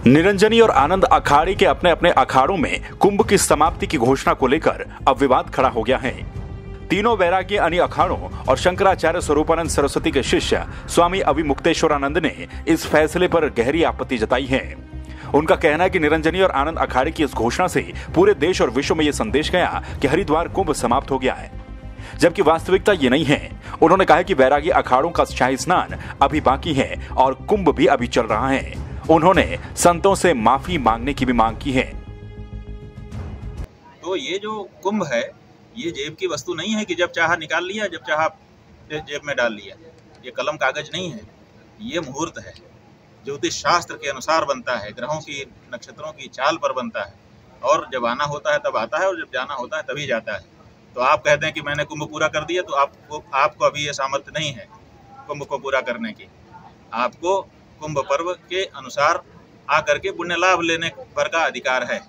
निरंजनी और आनंद अखाड़े के अपने अपने अखाड़ों में कुंभ की समाप्ति की घोषणा को लेकर अब विवाद खड़ा हो गया है। तीनों वैरागी अनि अखाड़ों और शंकराचार्य स्वरूपानंद सरस्वती के शिष्य स्वामी अविमुक्तेश्वरानंद ने इस फैसले पर गहरी आपत्ति जताई है। उनका कहना है कि निरंजनी और आनंद अखाड़े की इस घोषणा से पूरे देश और विश्व में यह संदेश गया कि हरिद्वार कुंभ समाप्त हो गया है, जबकि वास्तविकता ये नहीं है। उन्होंने कहा कि वैरागी अखाड़ों का शाही स्नान अभी बाकी है और कुंभ भी अभी चल रहा है। उन्होंने संतों से माफी मांगने की भी मांग की है। तो ये जो कुंभ है ये जेब की वस्तु नहीं है कि जब चाहा निकाल लिया, जब चाहा जेब में डाल लिया। ये कलम कागज नहीं है, ये मुहूर्त है। ज्योतिष शास्त्र के अनुसार बनता है, ग्रहों की नक्षत्रों की चाल पर बनता है, और जब आना होता है तब आता है और जब जाना होता है तभी जाता है। तो आप कहते हैं कि मैंने कुंभ पूरा कर दिया, तो आपको अभी ये सामर्थ्य नहीं है कुंभ को पूरा करने की। आपको कुंभ पर्व के अनुसार आकर के पुण्य लाभ लेने पर का अधिकार है।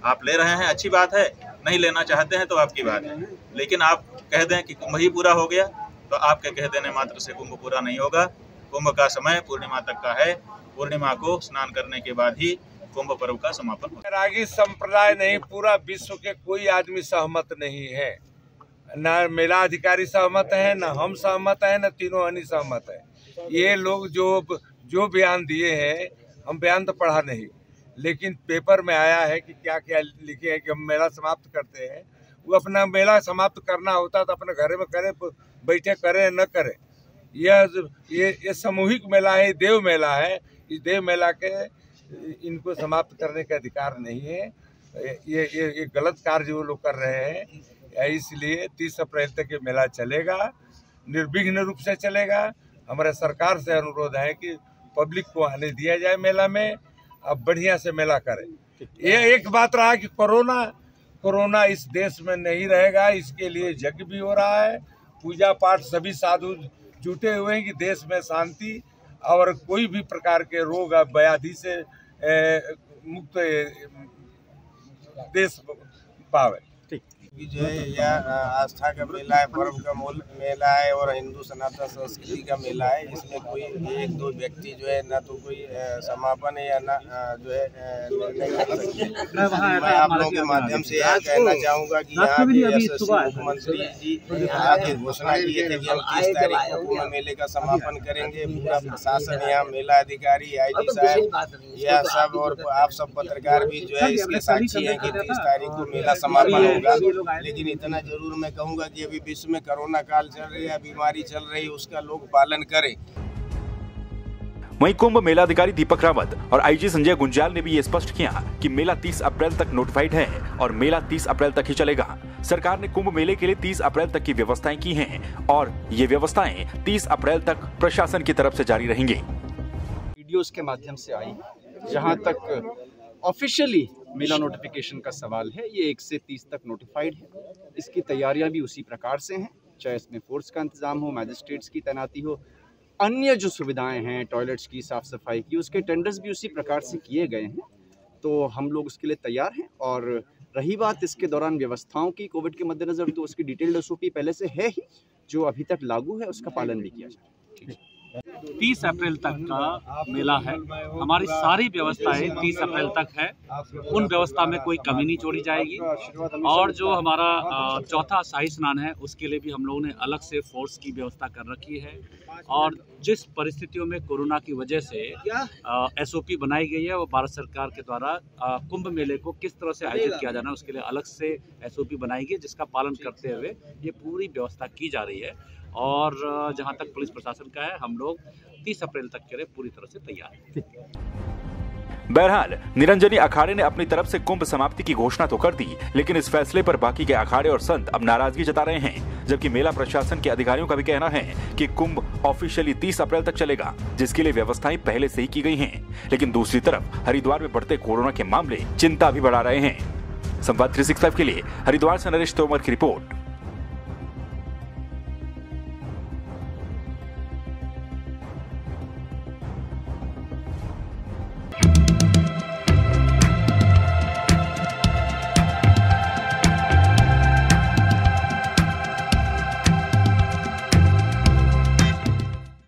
आप ले रहे हैं, अच्छी बात है, नहीं लेना चाहते हैं तो आपकी बात है, लेकिन आप कह दें कि कुंभ ही पूरा हो गया तो आपके कह देने मात्र से कुंभ पूरा नहीं होगा। कुंभ का समय पूर्णिमा तक का है। पूर्णिमा को स्नान करने के बाद ही कुंभ पर्व का समापन होगा। वैरागी संप्रदाय नहीं, पूरा विश्व के कोई आदमी सहमत नहीं है। न मेला अधिकारी सहमत है, न हम सहमत है, न तीनों अनी सहमत है। ये लोग जो बयान दिए हैं, हम बयान तो पढ़ा नहीं, लेकिन पेपर में आया है कि क्या क्या लिखे हैं कि हम मेला समाप्त करते हैं। वो अपना मेला समाप्त करना होता तो अपने घर में करे, बैठे करे न करे। ये सामूहिक मेला है, देव मेला है। इस देव मेला के इनको समाप्त करने का अधिकार नहीं है। ये गलत कार्य वो लोग कर रहे हैं। इसलिए 30 अप्रैल तक ये मेला चलेगा, निर्विघ्न रूप से चलेगा। हमारे सरकार से अनुरोध है कि पब्लिक को आने दिया जाए मेला में, अब बढ़िया से मेला करें। ये एक बात रहा कि कोरोना इस देश में नहीं रहेगा, इसके लिए यज्ञ भी हो रहा है, पूजा पाठ सभी साधु जुटे हुए हैं कि देश में शांति और कोई भी प्रकार के रोग व्याधि से मुक्त देश पावे। जो है यह आस्था का मेला है, पर्व का मेला है और हिंदू सनातन संस्कृति का मेला है। इसमें कोई एक दो व्यक्ति जो है ना तो कोई समापन है या ना जो है निर्णय कर सकते हैं। मैं आप लोगों के माध्यम से यह कहना चाहूँगा कि यहाँ के यशस्वी मुख्यमंत्री जी आगे घोषणा किए थे कि हम 30 तारीख को कुंभ मेले का समापन करेंगे। पूरा प्रशासन यहाँ, मेला अधिकारी, IG साहब, यह सब और आप सब पत्रकार भी जो है इसके साक्षी हैं कि 30 तारीख को मेला समापन होगा। लेकिन इतना जरूर मैं कहूंगा कि अभी विश्व में कोरोना काल चल रही है, बीमारी चल रही है, उसका लोग पालन करें। वहीं कुंभ मेला अधिकारी दीपक रावत और IG संजय गुंजाल ने भी ये स्पष्ट किया कि मेला 30 अप्रैल तक नोटिफाइड है और मेला 30 अप्रैल तक ही चलेगा। सरकार ने कुंभ मेले के लिए 30 अप्रैल तक की व्यवस्थाएं की हैं और ये व्यवस्थाएं 30 अप्रैल तक प्रशासन की तरफ से जारी रहेंगी। वीडियोस के माध्यम से आई, जहां तक ऑफिशियली मेला नोटिफिकेशन का सवाल है, ये 1 से 30 तक नोटिफाइड है। इसकी तैयारियां भी उसी प्रकार से हैं, चाहे इसमें फोर्स का इंतजाम हो, मैजिस्ट्रेट्स की तैनाती हो, अन्य जो सुविधाएं हैं, टॉयलेट्स की साफ सफाई की, उसके टेंडर्स भी उसी प्रकार से किए गए हैं। तो हम लोग उसके लिए तैयार हैं। और रही बात इसके दौरान व्यवस्थाओं की कोविड के मद्देनजर, तो उसकी डिटेल्ड SOP पहले से है ही, जो अभी तक लागू है, उसका पालन भी किया जाए। 30 अप्रैल तक का मेला है। हमारी सारी व्यवस्थाएं 30 अप्रैल तक है। उन व्यवस्था में कोई कमी नहीं छोड़ी जाएगी। और जो हमारा चौथा शाही स्नान है, उसके लिए भी हम लोगों ने अलग से फोर्स की व्यवस्था कर रखी है। और जिस परिस्थितियों में कोरोना की वजह से SOP बनाई गई है, वो भारत सरकार के द्वारा कुंभ मेले को किस तरह से आयोजित किया जाना है, उसके लिए अलग से SOP बनाई गई, जिसका पालन करते हुए ये पूरी व्यवस्था की जा रही है। और जहां तक पुलिस प्रशासन का है, हम लोग 30 अप्रैल तक के लिए पूरी तरह से तैयार हैं। बहरहाल निरंजनी अखाड़े ने अपनी तरफ से कुंभ समाप्ति की घोषणा तो कर दी, लेकिन इस फैसले पर बाकी के अखाड़े और संत अब नाराजगी जता रहे हैं। जबकि मेला प्रशासन के अधिकारियों का भी कहना है कि कुंभ ऑफिशियली 30 अप्रैल तक चलेगा, जिसके लिए व्यवस्थाएं पहले से ही की गई हैं। लेकिन दूसरी तरफ हरिद्वार में बढ़ते कोरोना के मामले चिंता भी बढ़ा रहे हैं। संवाद 365 के लिए हरिद्वार से नरेश तोमर की रिपोर्ट।